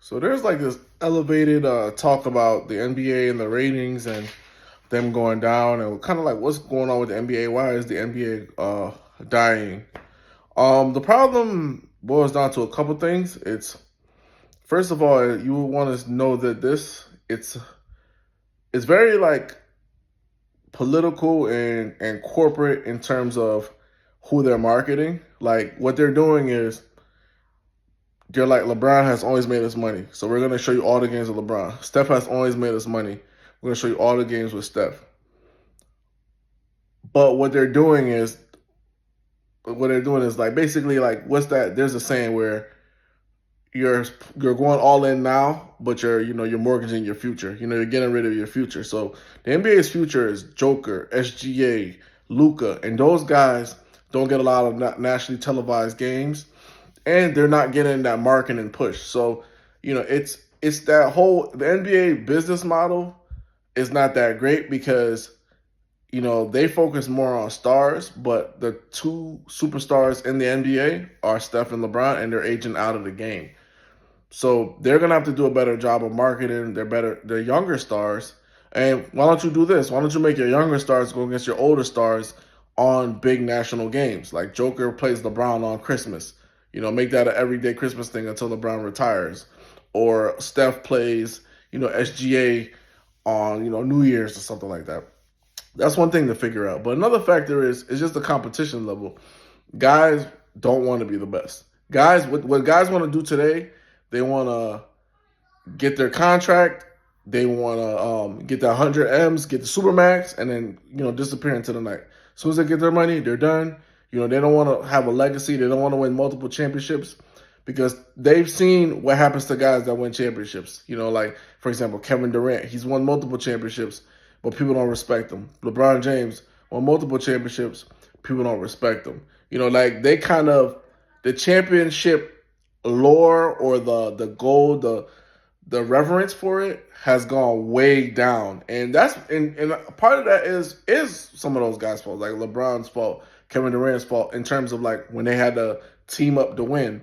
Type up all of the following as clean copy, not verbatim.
So there's like this elevated talk about the NBA and the ratings and them going down and kind of like what's going on with the NBA. Why is the NBA dying? The problem boils down to a couple things. It's first of all, you want to know that it's very like political and corporate in terms of who they're marketing. Like what they're doing is they're like LeBron has always made us money, so we're gonna show you all the games with LeBron. Steph has always made us money. We're gonna show you all the games with Steph. But what they're doing is like basically like what's that? There's a saying where you're you're going all in now, but you're mortgaging your future. You're getting rid of your future. So the NBA's future is Joker, SGA, Luca, and those guys don't get a lot of nationally televised games, and they're not getting that marketing push. So it's that whole the NBA business model is not that great because they focus more on stars, but the two superstars in the NBA are Steph and LeBron, and they're aging out of the game. So they're gonna have to do a better job of marketing their younger stars. And why don't you do this? Why don't you make your younger stars go against your older stars on big national games? Like Joker plays LeBron on Christmas. Make that an everyday Christmas thing until LeBron retires. Or Steph plays, SGA on, New Year's or something like that. That's one thing to figure out. But another factor is just the competition level. Guys don't want to be the best. Guys, what guys want to do today, they want to get their contract. They want to get that 100 M's, get the Supermax, and then, disappear into the night. As soon as they get their money, they're done. They don't want to have a legacy. They don't want to win multiple championships because they've seen what happens to guys that win championships. Like, for example, Kevin Durant, he's won multiple championships, but people don't respect him. LeBron James won multiple championships, people don't respect him. Like the championship lore or the gold, the reverence for it has gone way down, and and part of that is some of those guys' fault, like LeBron's fault, Kevin Durant's fault, in terms of like when they had to team up to win.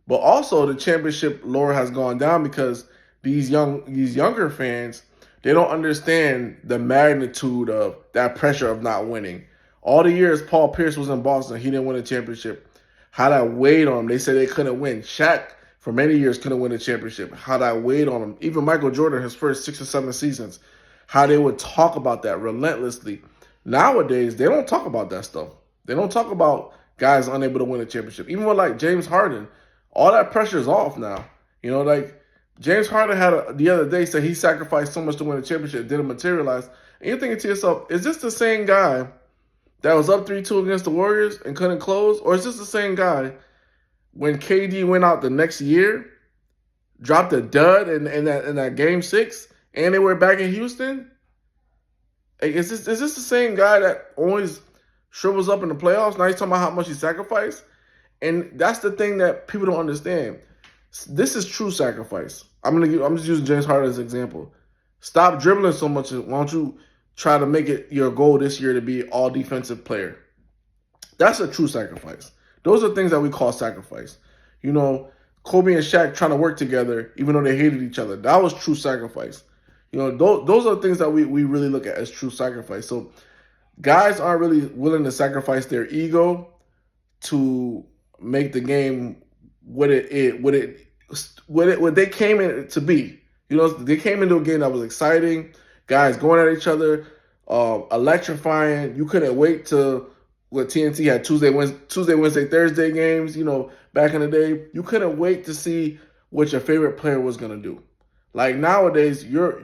But also the championship lore has gone down because these younger fans, they don't understand the magnitude of that pressure of not winning. All the years Paul Pierce was in Boston, he didn't win a championship. How that weighed on him. They said they couldn't win. Shaq for many years couldn't win a championship. How that weighed on him. Even Michael Jordan, his first 6 or 7 seasons, how they would talk about that relentlessly. Nowadays, they don't talk about that stuff. They don't talk about guys unable to win a championship. Even with like James Harden, all that pressure is off now. Like James Harden had the other day said he sacrificed so much to win a championship, it didn't materialize. And you're thinking to yourself, is this the same guy that was up 3-2 against the Warriors and couldn't close? Or is this the same guy when KD went out the next year, dropped a dud in that game 6, and they were back in Houston? Hey, is this the same guy that always shrivels up in the playoffs? Now he's talking about how much he sacrificed. And that's the thing that people don't understand. This is true sacrifice. I'm just using James Harden as an example. Stop dribbling so much. Why don't you try to make it your goal this year to be all defensive player? That's a true sacrifice. Those are things that we call sacrifice. Kobe and Shaq trying to work together even though they hated each other. That was true sacrifice. Those are things that we really look at as true sacrifice. So guys aren't really willing to sacrifice their ego to make the game what they came in to be. They came into a game that was exciting, guys going at each other, electrifying. You couldn't wait to what TNT had Tuesday, Wednesday, Thursday games. Back in the day, you couldn't wait to see what your favorite player was gonna do. Like nowadays, you're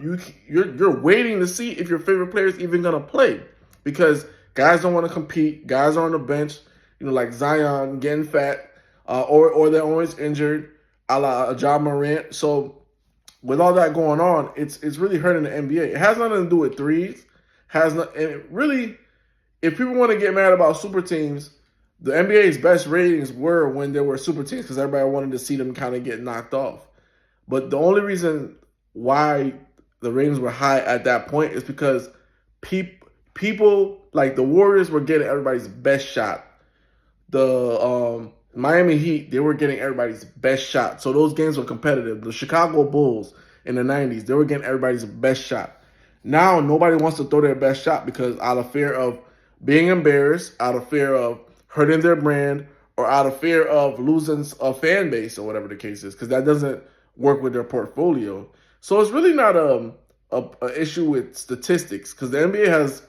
waiting to see if your favorite player is even gonna play because guys don't want to compete. Guys are on the bench. Like Zion getting fat, or they're always injured, a la Ja Morant. So with all that going on, it's really hurting the NBA. It has nothing to do with threes. And really, if people want to get mad about super teams, the NBA's best ratings were when there were super teams because everybody wanted to see them kind of get knocked off. But the only reason why the ratings were high at that point is because people like the Warriors were getting everybody's best shot. The Miami Heat, they were getting everybody's best shot. So those games were competitive. The Chicago Bulls in the 90s, they were getting everybody's best shot. Now nobody wants to throw their best shot because out of fear of being embarrassed, out of fear of hurting their brand, or out of fear of losing a fan base or whatever the case is, because that doesn't work with their portfolio. So it's really not a issue with statistics because the NBA has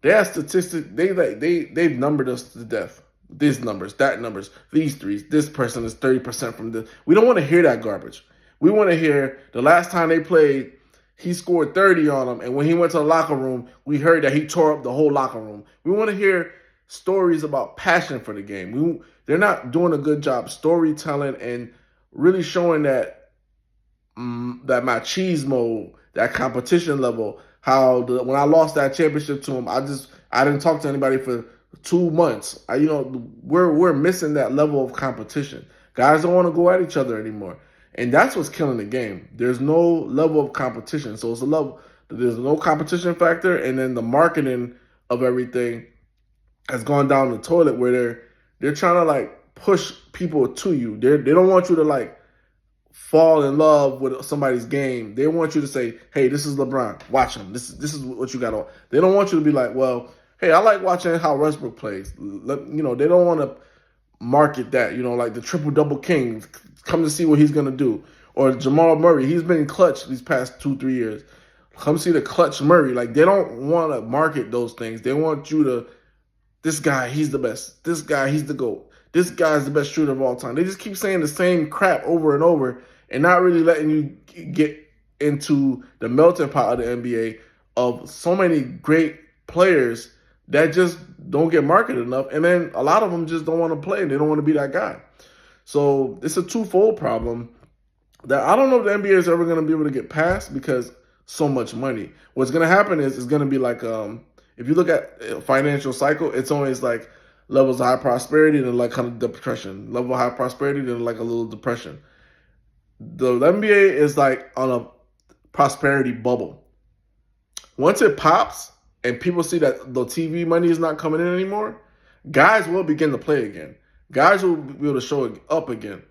they have statistics. They've numbered us to death. These numbers, that numbers, these threes. This person is 30% from this. We don't want to hear that garbage. We want to hear the last time they played, he scored 30 on them, and when he went to the locker room, we heard that he tore up the whole locker room. We want to hear stories about passion for the game. They're not doing a good job storytelling and really showing that machismo, that competition level. When I lost that championship to him, I didn't talk to anybody for 2 months. We're missing that level of competition. Guys don't want to go at each other anymore, and that's what's killing the game. There's no level of competition, so it's a level. There's no competition factor, and then the marketing of everything has gone down the toilet where they're trying to like push people to you. They don't want you to like fall in love with somebody's game. They want you to say, "Hey, this is LeBron. Watch him. This is what you got on." They don't want you to be like, "Well, hey, I like watching how Westbrook plays." They don't want to market that. Like the triple double king. Come to see what he's gonna do. Or Jamal Murray. He's been clutch these past 2-3 years. Come see the clutch Murray. Like they don't want to market those things. They want you to. This guy, he's the best. This guy, he's the GOAT. This guy's the best shooter of all time. They just keep saying the same crap over and over and not really letting you get into the melting pot of the NBA of so many great players that just don't get marketed enough. And then a lot of them just don't want to play and they don't want to be that guy. So it's a twofold problem that I don't know if the NBA is ever going to be able to get past because so much money. What's going to happen is it's going to be like if you look at a financial cycle, it's always like levels of high prosperity and like kind of depression. Level of high prosperity then like a little depression. The NBA is like on a prosperity bubble. Once it pops and people see that the TV money is not coming in anymore, guys will begin to play again. Guys will be able to show it up again.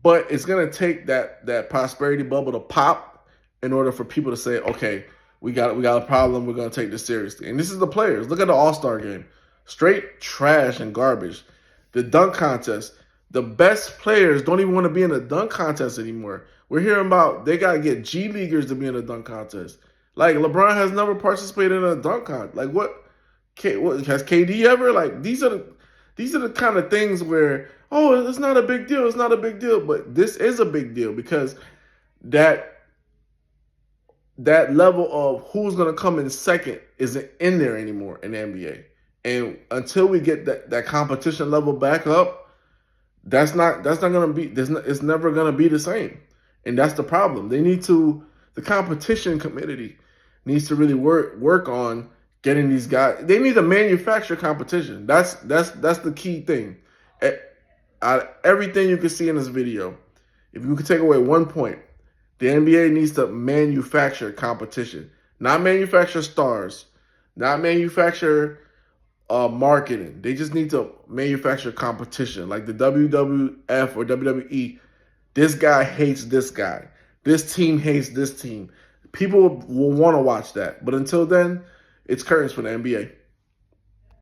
But it's going to take that prosperity bubble to pop in order for people to say, okay, we got a problem. We're going to take this seriously. And this is the players. Look at the All-Star game. Straight trash and garbage. The dunk contest. The best players don't even want to be in a dunk contest anymore. We're hearing about they got to get G Leaguers to be in a dunk contest. Like LeBron has never participated in a dunk contest. Like what has KD ever? Like these are the kind of things where, oh, it's not a big deal. It's not a big deal. But this is a big deal because that level of who's going to come in second isn't in there anymore in the NBA. And until we get that competition level back up, that's not going to be, it's never going to be the same. And that's the problem. The competition committee needs to really work on getting these guys. They need to manufacture competition. That's the key thing. Everything you can see in this video, if you could take away one point, the NBA needs to manufacture competition, not manufacture stars, not manufacture marketing. They just need to manufacture competition, like the WWF or WWE. This guy hates this guy. This team hates this team. People will want to watch that. But until then, it's curtains for the NBA.